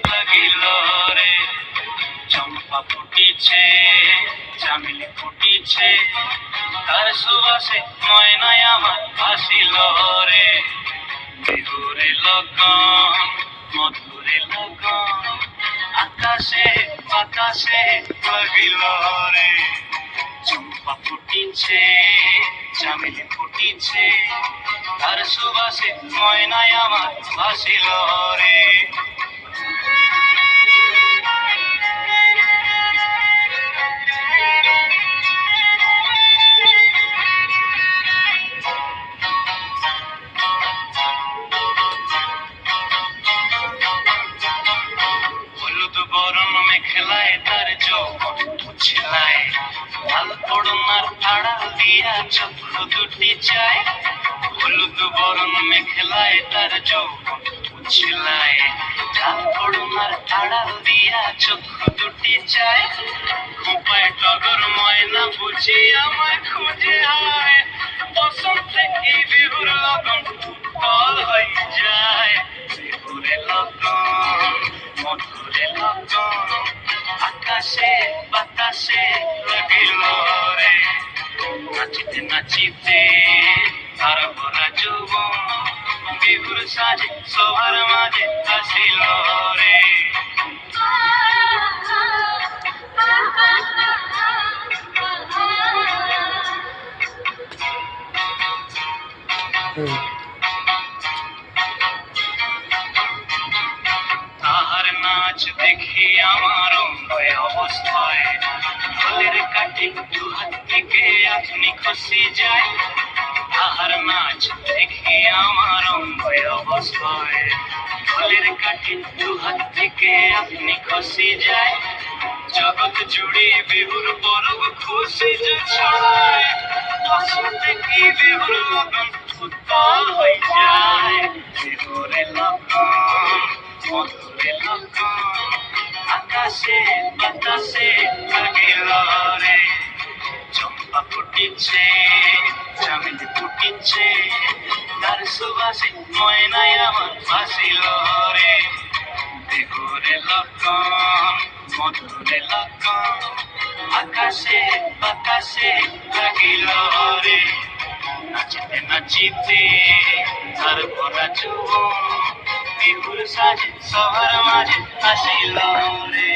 লাগিল রে। চম্পা ফুটিছে, চামেলি ফুটিছে, তার সুবাসে ময়নায় আমার ভাসিল রে। বিহুরে লগন, মধুরে লগন, আকাশে বাতাসে লাগিল রে। চম্পা ফুটিছে, চামেলি ফুটিছে, তার সুবাসে ময়নায় আমার ভাসিল রে। হলুদ বরণ মেখলায় তার যৌবন উছলায়, লাল পড়নার আড়াল দিয়া চক্ষু দুটি চায়। হলুদ বরণ মেখলায় তার যৌবন উছলায়, লাল পড়নার আড়াল দিয়া চক্ষু দুটি চায়। খোঁপায় টগর ময়না বুঝি আমায় খুঁজে আয়, বসন্তে এই বিহুর লগন উত্তল হয়ে যায়। বিহুরে লগন, মধুরে লগন, আকাশে বাতাসে লাগিল রে। নাচিতে নাচিতে তার ভরা যৌবন, বিহুর সাজে সবার মাঝে আসিল রে। তাহার নাচ দেখি আমার অঙ্গয় অবস্থায়, ঢোলের কাঠি দু হাত থেকে আপনি খসি যায়। তাহার নাচ দেখি আমার অঙ্গয় অবস্থায়, ঢোলের কাঠি দু হাত থেকে আপনি খসি যায়। জগৎ জুড়ে বিহুর পরব খুশি যে ছড়ায়, বসন্তে কি বিহুর লগন উত্তল হয়ে যায়। বিহুরে লগন, মধুরে লগন, আকাশে বাতাসে লাগিল রে। চম্পা ফুটিছে, চামেলি ফুটিছে, তার সুবাসে ময়নায় আমার ভাসিল রে। বিহুরে লগন, মধুরে লগন, আকাশে বাতাসে লাগিল রে। নাচিতে নাচিতে তার ভরা যৌবন, বিহুর সাজে সবার মাঝে আসিল রে।